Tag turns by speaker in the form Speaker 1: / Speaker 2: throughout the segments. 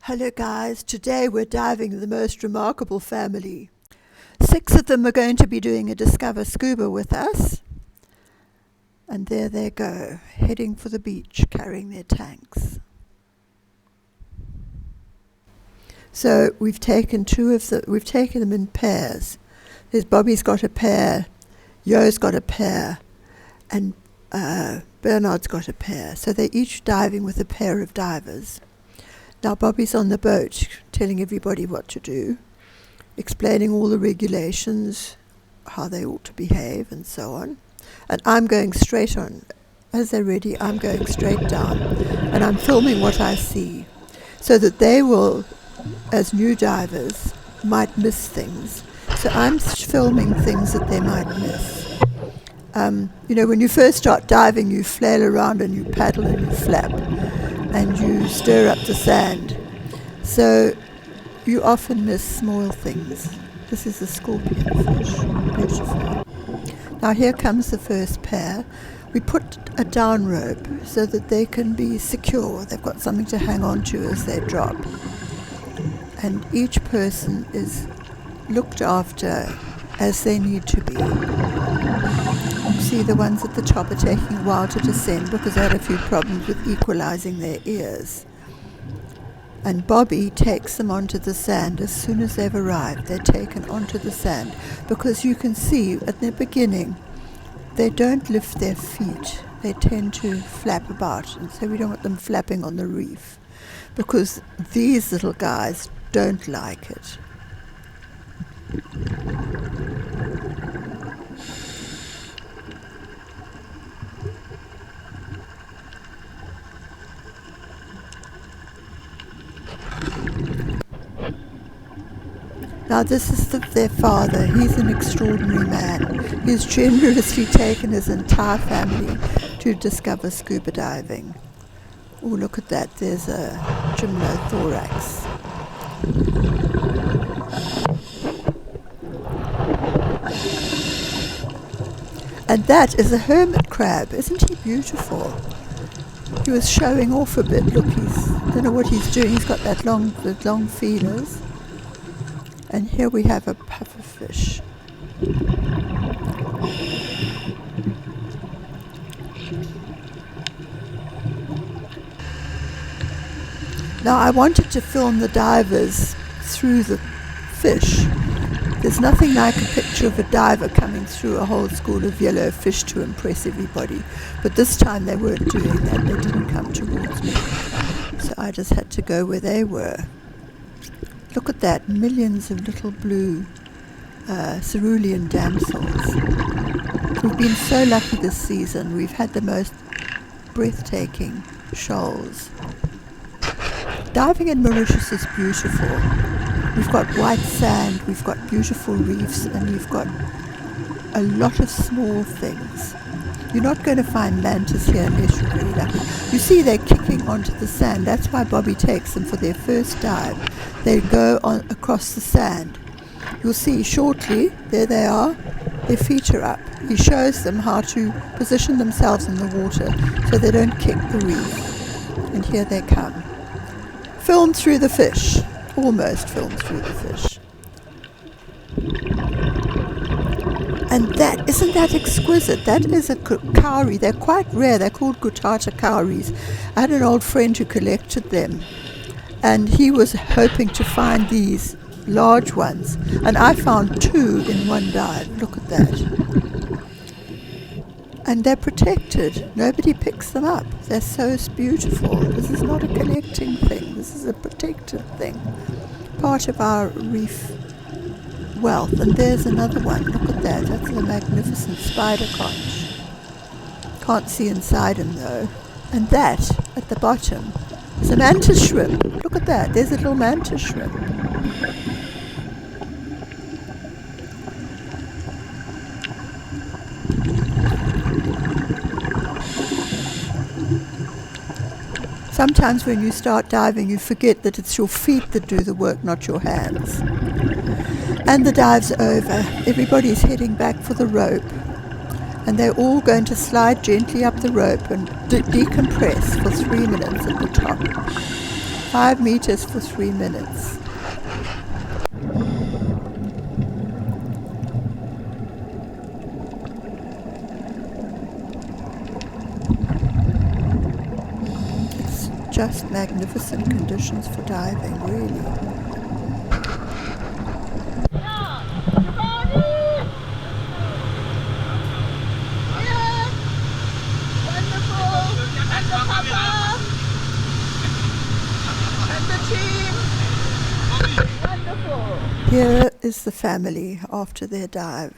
Speaker 1: Hello guys, today we're diving with the most remarkable family. 6 of them are going to be doing a Discover Scuba with us. And there they go, heading for the beach, carrying their tanks. So we've taken them in pairs. There's Bobby's got a pair, Yo's got a pair, and Bernard's got a pair. So they're each diving with a pair of divers. Now Bobby's on the boat telling everybody what to do, explaining all the regulations, how they ought to behave and so on. And I'm going straight on. As they're ready, I'm going straight down. And I'm filming what I see so that they will, as new divers, might miss things. So I'm filming things that they might miss. When you first start diving, you flail around and you paddle and you flap and you stir up the sand. So you often miss small things. This is a scorpion fish. Beautiful. Now here comes the first pair. We put a down rope so that they can be secure. They've got something to hang on to as they drop. And each person is looked after as they need to be. You see the ones at the top are taking a while to descend because they had a few problems with equalizing their ears. And Bobby takes them onto the sand as soon as they've arrived. They're taken onto the sand because you can see at the beginning they don't lift their feet. They tend to flap about, and so we don't want them flapping on the reef because these little guys don't like it. Now this is their father. He's an extraordinary man. He's generously taken his entire family to discover scuba diving. Oh, look at that. There's a gymnothorax. And that is a hermit crab. Isn't he beautiful? He was showing off a bit. Look, don't know what he's doing. He's got that long feelers. And here we have a pufferfish. Now I wanted to film the divers through the fish. There's nothing like a picture of a diver coming through a whole school of yellow fish to impress everybody. But this time they weren't doing that. They didn't come towards me. So I just had to go where they were. Look at that, millions of little blue cerulean damsels. We've been so lucky this season. We've had the most breathtaking shoals. Diving in Mauritius is beautiful. We've got white sand, we've got beautiful reefs, and we've got a lot of small things. You're not going to find mantis here unless you're really lucky. You see they're kicking onto the sand. That's why Bobby takes them for their first dive. They go on across the sand. You'll see shortly, there they are, their feet are up. He shows them how to position themselves in the water so they don't kick the reef. And here they come. Filmed through the fish. Almost filmed through the fish. And isn't that exquisite? That is a cowrie. They're quite rare. They're called guttata cowries. I had an old friend who collected them. And he was hoping to find these large ones. And I found 2 in one dive. Look at that. And they're protected. Nobody picks them up. They're so beautiful. This is not a collecting thing. This is a protected thing. Part of our reef wealth. And there's another one. Look at that. That's a magnificent spider conch. Can't see inside him though. And that at the bottom is a mantis shrimp. Look at that. There's a little mantis shrimp. Sometimes when you start diving, you forget that it's your feet that do the work, not your hands. And the dive's over. Everybody's heading back for the rope. And they're all going to slide gently up the rope and decompress for 3 minutes at the top. 5 meters for 3 minutes. It's just magnificent conditions for diving, really. Here is the family after their dive.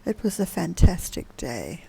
Speaker 1: It was a fantastic day.